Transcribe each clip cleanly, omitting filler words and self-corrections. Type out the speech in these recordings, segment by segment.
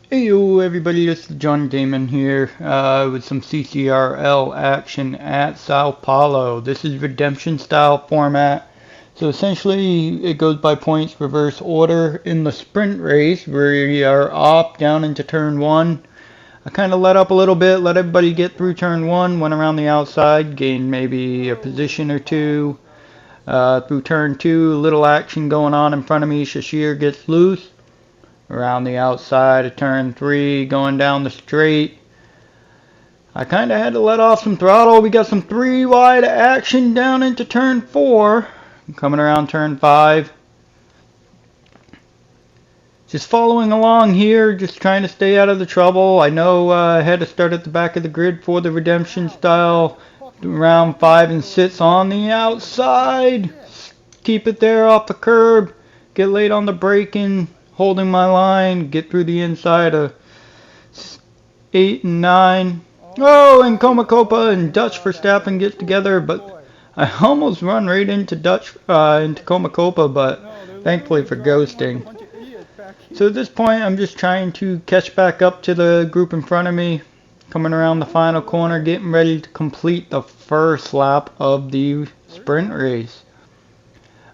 Hey yo everybody, this is Johnny-Damon here with some CCRL action at Sao Paulo. This is redemption style format. So essentially it goes by points reverse order. In the sprint race we are off down into turn 1. I kind of let up a little bit, let everybody get through turn 1, went around the outside, gained maybe a position or two. Through turn 2, a little action going on in front of me. Shashir gets loose. Around the outside of turn 3, going down the straight. I kind of had to let off some throttle. We got some 3 wide action down into turn 4. Coming around turn 5. Just following along here, just trying to stay out of the trouble. I know I had to start at the back of the grid for the redemption style. Round 5 and sits on the outside. Keep it there off the curb. Get late on the braking. Holding my line, get through the inside of 8 and 9. Oh, and Comacopa and Dutch Verstappen get together, but I almost run right into into Comacopa, but thankfully for ghosting. So at this point, I'm just trying to catch back up to the group in front of me, coming around the final corner, getting ready to complete the first lap of the sprint race.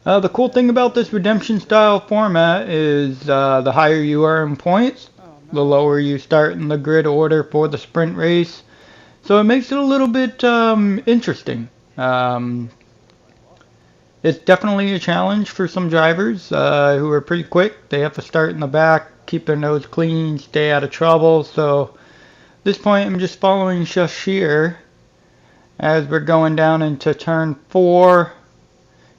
The cool thing about this redemption style format is the higher you are in points, the lower you start in the grid order for the sprint race. So it makes it a little bit interesting. It's definitely a challenge for some drivers who are pretty quick. They have to start in the back, keep their nose clean, stay out of trouble. So at this point I'm just following Shashir as we're going down into turn 4.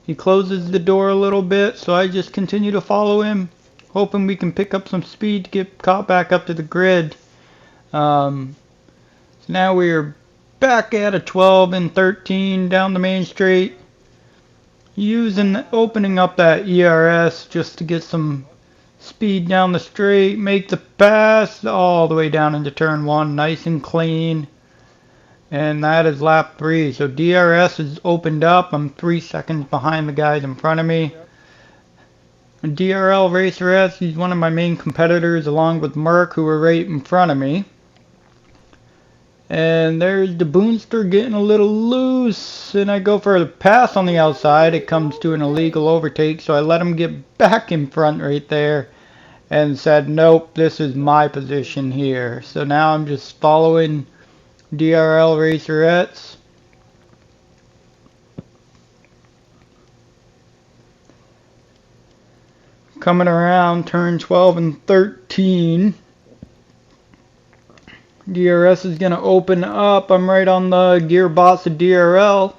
He closes the door a little bit, so I just continue to follow him, hoping we can pick up some speed to get caught back up to the grid. So now we're back at a 12 and 13 down the main straight, opening up that ERS just to get some speed down the straight, make the pass all the way down into turn 1, nice and clean. And that is lap 3. So DRS is opened up. I'm 3 seconds behind the guys in front of me. DRL Racer S, he's one of my main competitors along with Merck, who are right in front of me. And there's the Boonster getting a little loose, and I go for a pass on the outside. It comes to an illegal overtake, so I let him get back in front right there and said, nope, this is my position here. So now I'm just following DRL Racerettes. Coming around turn 12 and 13. DRS is going to open up. I'm right on the gearbox of DRL.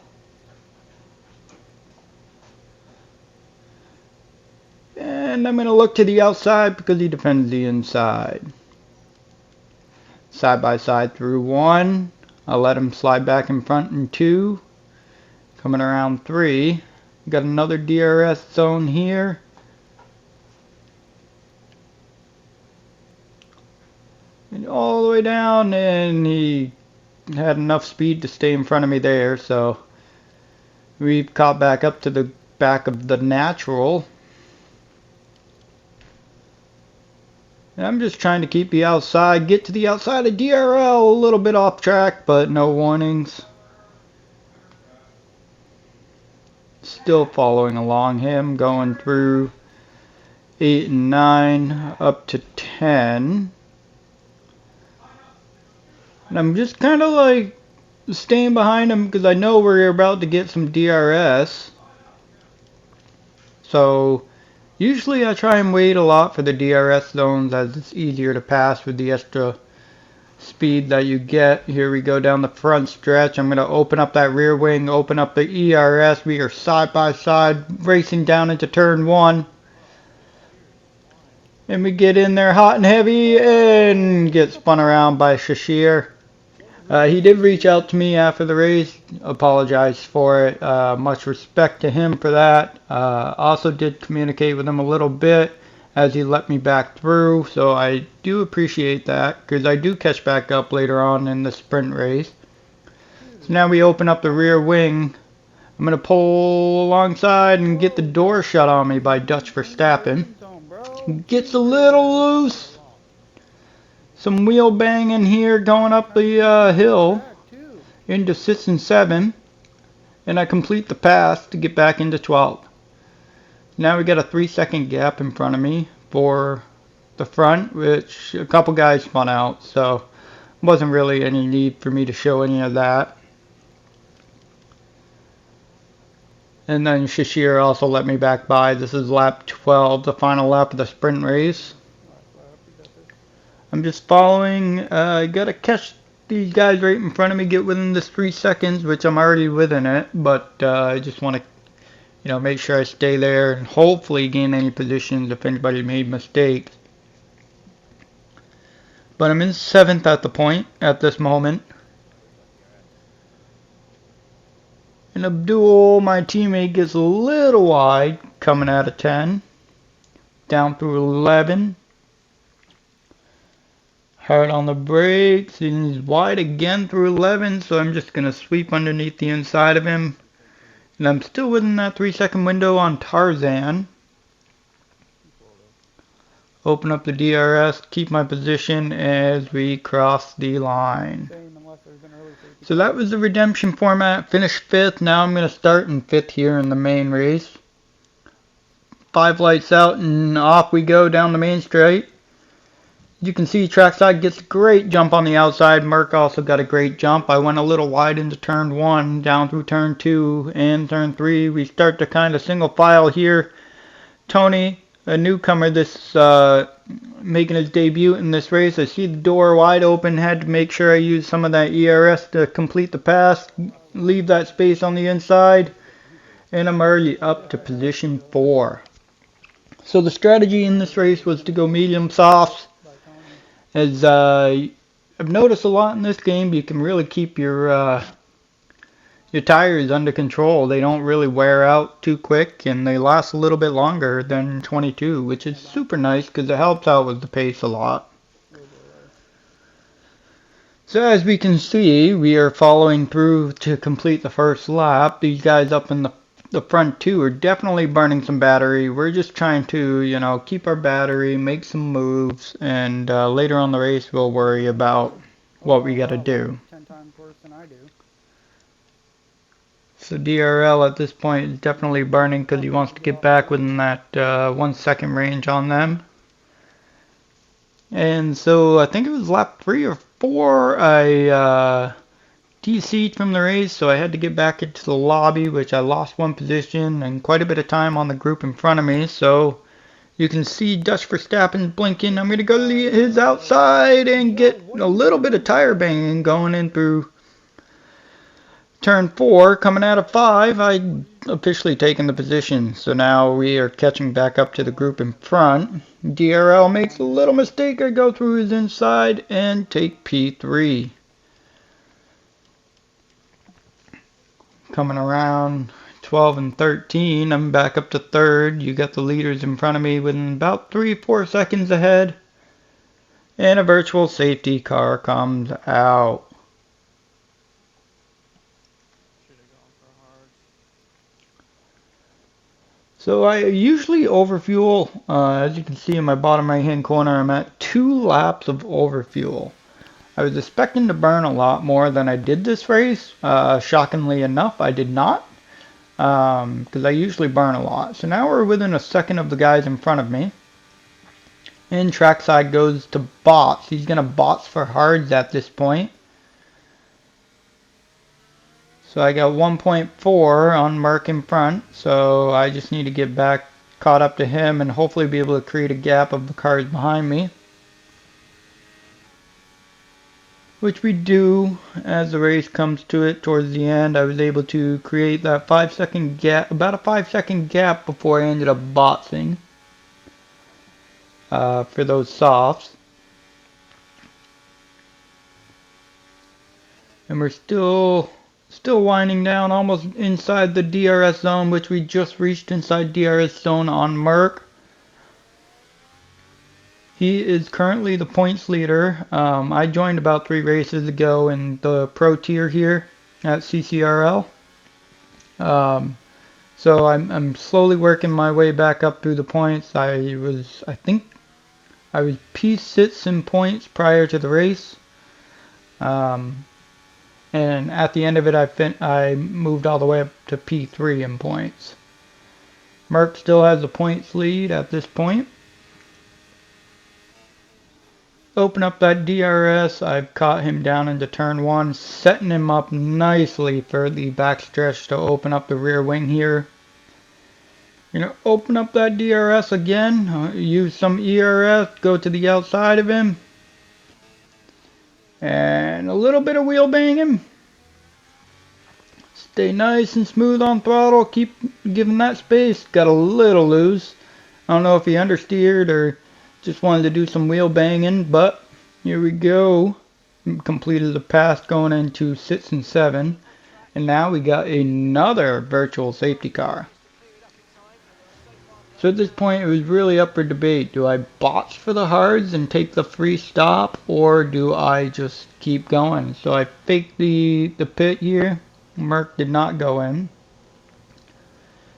And I'm going to look to the outside because he defends the inside. Side by side through 1. I'll let him slide back in front in 2. Coming around 3. Got another DRS zone here. And all the way down, and he had enough speed to stay in front of me there, so we've caught back up to the back of the natural. And I'm just trying to keep the outside, get to the outside of DRL, a little bit off track, but no warnings. Still following along him, going through 8 and 9 up to 10. And I'm just kind of like staying behind him because I know we're about to get some DRS. So usually I try and wait a lot for the DRS zones as it's easier to pass with the extra speed that you get. Here we go down the front stretch. I'm going to open up that rear wing, open up the ERS. We are side by side racing down into turn 1. And we get in there hot and heavy and get spun around by Shashir. He did reach out to me after the race, apologized for it. Much respect to him for that. Also did communicate with him a little bit as he let me back through, so I do appreciate that because I do catch back up later on in the sprint race. So now we open up the rear wing. I'm going to pull alongside and get the door shut on me by Dutch Verstappen. Gets a little loose. Some wheel banging here going up the hill into 6 and 7. And I complete the pass to get back into 12. Now we got a 3-second gap in front of me for the front, which a couple guys spun out, so wasn't really any need for me to show any of that. And then Shashir also let me back by. This is lap 12, the final lap of the sprint race. I'm just following. I gotta catch these guys right in front of me, get within this 3 seconds, which I'm already within it, but I just want to make sure I stay there and hopefully gain any positions if anybody made mistakes. But I'm in 7th at the point at this moment. And Abdul, my teammate, gets a little wide coming out of 10. Down through 11. Hard on the brakes, and he's wide again through 11, so I'm just going to sweep underneath the inside of him. And I'm still within that 3-second window on Tarzan. Open up the DRS, keep my position as we cross the line. So that was the redemption format. Finished 5th. Now I'm going to start in 5th here in the main race. 5 lights out and off we go down the main straight. You can see trackside gets a great jump on the outside. Merck also got a great jump. I went a little wide into turn 1, down through turn 2 and turn 3. We start to kind of single file here. Tony, a newcomer, making his debut in this race. I see the door wide open. Had to make sure I use some of that ERS to complete the pass. Leave that space on the inside. And I'm already up to position 4. So the strategy in this race was to go medium softs. As I've noticed a lot in this game, you can really keep your tires under control. They don't really wear out too quick, and they last a little bit longer than 22, which is super nice because it helps out with the pace a lot. So as we can see, we are following through to complete the first lap. These guys up in the front two are definitely burning some battery. We're just trying to, keep our battery, make some moves, and later on the race we'll worry about what we got to do. 10 times worse than I do. So DRL at this point is definitely burning because he wants to get back within that 1 second range on them. And so I think it was lap 3 or 4, I DC'd from the race, so I had to get back into the lobby, which I lost 1 position and quite a bit of time on the group in front of me. So you can see Dutch Verstappen blinking. I'm going to go to his outside and get a little bit of tire banging going in through turn 4. Coming out of 5, I officially taken the position. So now we are catching back up to the group in front. DRL makes a little mistake. I go through his inside and take P3. Coming around 12 and 13, I'm back up to 3rd. You got the leaders in front of me within about 3-4 seconds ahead. And a virtual safety car comes out. So I usually overfuel. As you can see in my bottom right hand corner, I'm at 2 laps of overfuel. I was expecting to burn a lot more than I did this race. Shockingly enough, I did not, because I usually burn a lot. So now we're within a second of the guys in front of me. And trackside goes to bots. He's going to bots for hards at this point. So I got 1.4 on Merck in front. So I just need to get back, caught up to him, and hopefully be able to create a gap of the cars behind me. Which we do as the race comes to it towards the end. I was able to create that 5-second gap, about a 5-second gap before I ended up boxing for those softs. And we're still winding down almost inside the DRS zone, which we just reached inside DRS zone on Merck. He is currently the points leader. I joined about 3 races ago in the pro tier here at CCRL. So I'm slowly working my way back up through the points. I I was P6 in points prior to the race. And at the end of it, I moved all the way up to P3 in points. Merck still has a points lead at this point. Open up that DRS. I've caught him down into turn 1, setting him up nicely for the backstretch to open up the rear wing here. You're going to open up that DRS again, use some ERS, go to the outside of him, and a little bit of wheel banging. Stay nice and smooth on throttle, keep giving that space. Got a little loose. I don't know if he understeered or just wanted to do some wheel banging, but here we go. Completed the pass going into 6 and 7, and now we got another virtual safety car. So at this point it was really up for debate. Do I box for the hards and take the free stop, or do I just keep going? So I faked the pit here. Merck did not go in.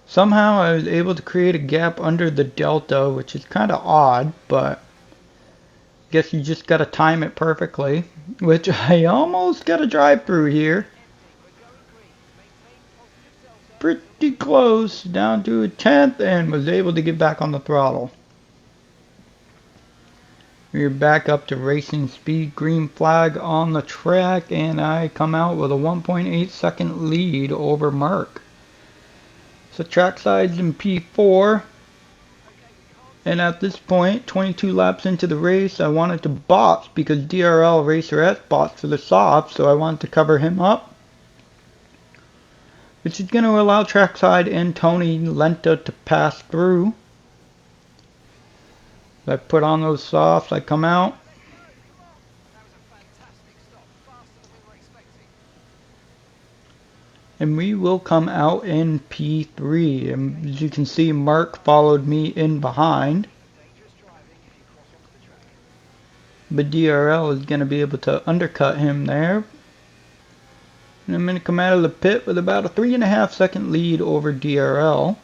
Somehow I was able to create a gap under the delta, which is kind of odd, but I guess you just got to time it perfectly, which I almost got a drive through here. Pretty close, down to a 10th, and was able to get back on the throttle. We're back up to racing speed, green flag on the track, and I come out with a 1.8 second lead over Mark. So trackside's in P4, and at this point, 22 laps into the race, I wanted to box because DRL Racer S boxed for the soft, so I wanted to cover him up, which is going to allow trackside and Tony Lenta to pass through. I put on those softs, I come out. And we will come out in P3. And as you can see, Mark followed me in behind. But DRL is going to be able to undercut him there. And I'm going to come out of the pit with about a 3.5 second lead over DRL.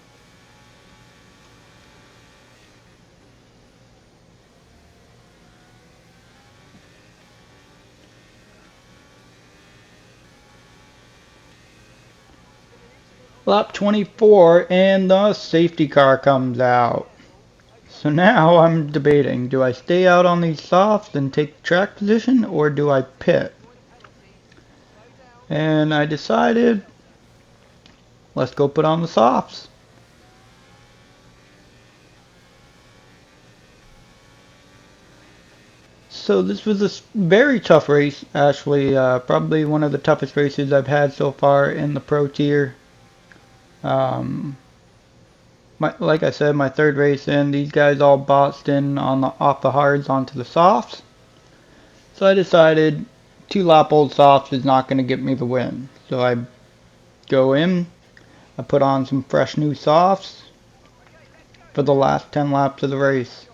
Lap 24, and the safety car comes out. So now I'm debating, do I stay out on these softs and take track position, or do I pit? And I decided, let's go put on the softs. So this was a very tough race, actually, probably one of the toughest races I've had so far in the pro tier. Like I said, my third race in, these guys all boxed in on off the hards onto the softs. So I decided 2 lap old softs is not going to get me the win. So I go in, I put on some fresh new softs for the last 10 laps of the race.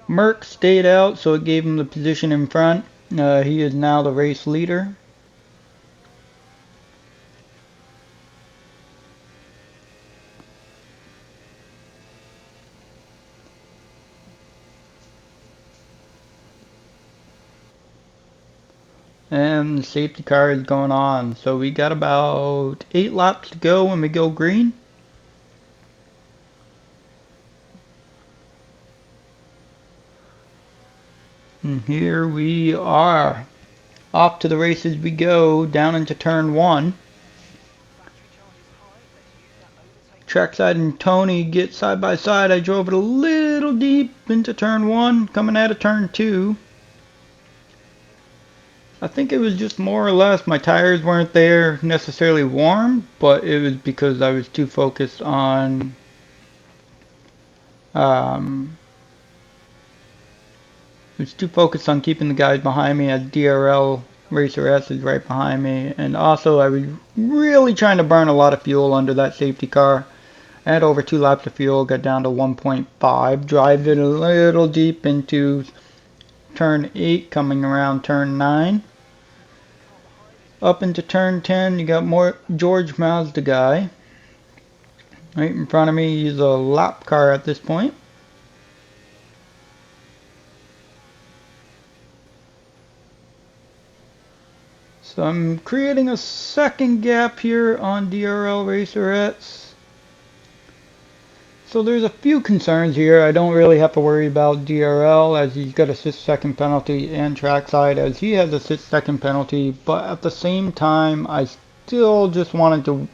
Merck stayed out, so it gave him the position in front. He is now the race leader. And the safety car is going on. So we got about 8 laps to go when we go green. And here we are. Off to the races we go, down into turn 1. Trackside and Tony get side by side. I drove it a little deep into turn 1, coming out of turn 2. I think it was just more or less my tires weren't there necessarily warm, but it was because I was too focused on keeping the guys behind me, as DRL Racer S is right behind me. And also I was really trying to burn a lot of fuel under that safety car. I had over 2 laps of fuel, got down to 1.5, drive it a little deep into turn 8, coming around turn 9. Up into turn 10, you got more George Mazda guy. Right in front of me, he's a lap car at this point. So I'm creating a second gap here on DRL Racerettes. So there's a few concerns here. I don't really have to worry about DRL as he's got a 6-second penalty, and trackside as he has a 6-second penalty, but at the same time I still just wanted to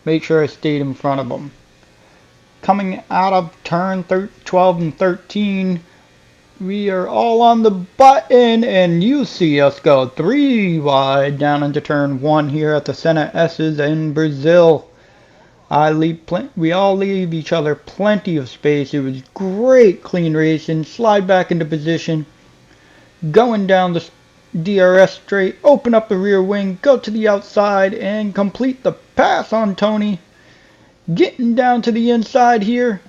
make sure I stayed in front of him. Coming out of turn 12 and 13, we are all on the button, and you see us go 3 wide down into turn 1 here at the Senna S's in Brazil. We all leave each other plenty of space. It was great clean racing. Slide back into position. Going down the DRS straight. Open up the rear wing. Go to the outside and complete the pass on Tony. Getting down to the inside here.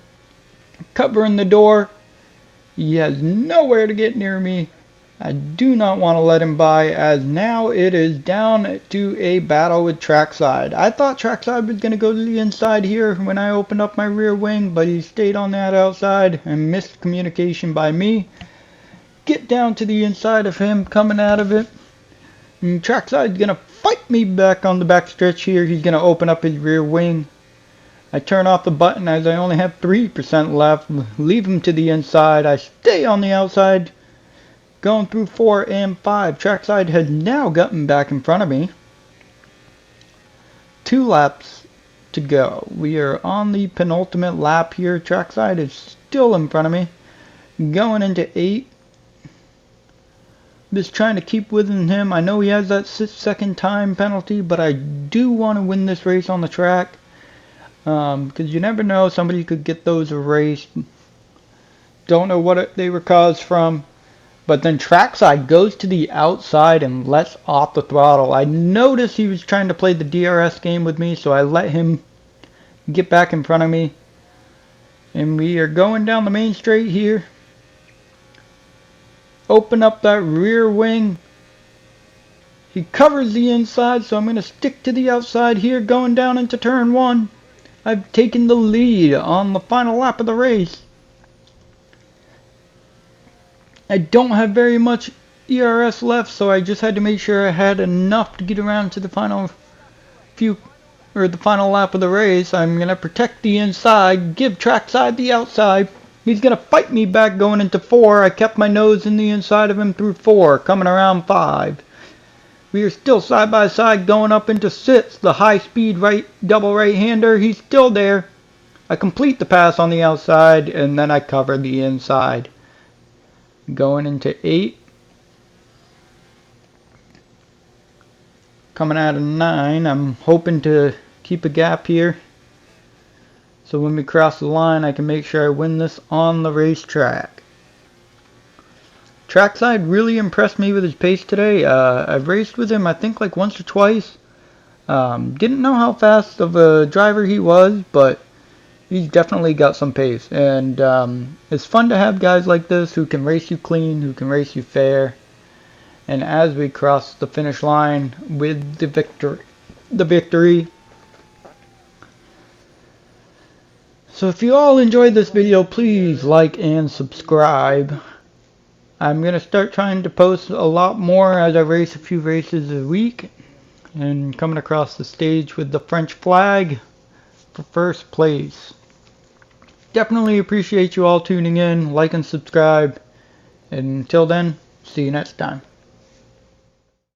Covering the door. He has nowhere to get near me. I do not want to let him by, as now it is down to a battle with trackside. I thought trackside was going to go to the inside here when I opened up my rear wing, but he stayed on that outside and missed communication by me. Get down to the inside of him coming out of it. And trackside's going to fight me back on the back stretch here. He's going to open up his rear wing. I turn off the button as I only have 3% left. Leave him to the inside. I stay on the outside. Going through 4 and 5. Trackside has now gotten back in front of me. 2 laps to go. We are on the penultimate lap here. Trackside is still in front of me. Going into 8. Just trying to keep within him. I know he has that 6-second time penalty, but I do want to win this race on the track. Because you never know, somebody could get those erased. Don't know what they were caused from. But then trackside goes to the outside and lets off the throttle. I noticed he was trying to play the DRS game with me, so I let him get back in front of me. And we are going down the main straight here. Open up that rear wing. He covers the inside, so I'm going to stick to the outside here, going down into turn 1. I've taken the lead on the final lap of the race. I don't have very much ERS left, so I just had to make sure I had enough to get around to the final final lap of the race. I'm gonna protect the inside, give trackside the outside. He's gonna fight me back going into 4. I kept my nose in the inside of him through 4, coming around 5. We are still side by side going up into 6. The high speed double right-hander, he's still there. I complete the pass on the outside, and then I cover the inside. Going into 8. Coming out of 9. I'm hoping to keep a gap here, so when we cross the line I can make sure I win this on the racetrack. Trackside really impressed me with his pace today. I've raced with him I think like once or twice. Didn't know how fast of a driver he was, but he's definitely got some pace, and it's fun to have guys like this who can race you clean, who can race you fair. And as we cross the finish line with the victory. So if you all enjoyed this video, please like and subscribe. I'm going to start trying to post a lot more as I race a few races a week, and coming across the stage with the French flag for first place. Definitely appreciate you all tuning in. Like and subscribe. And until then, see you next time.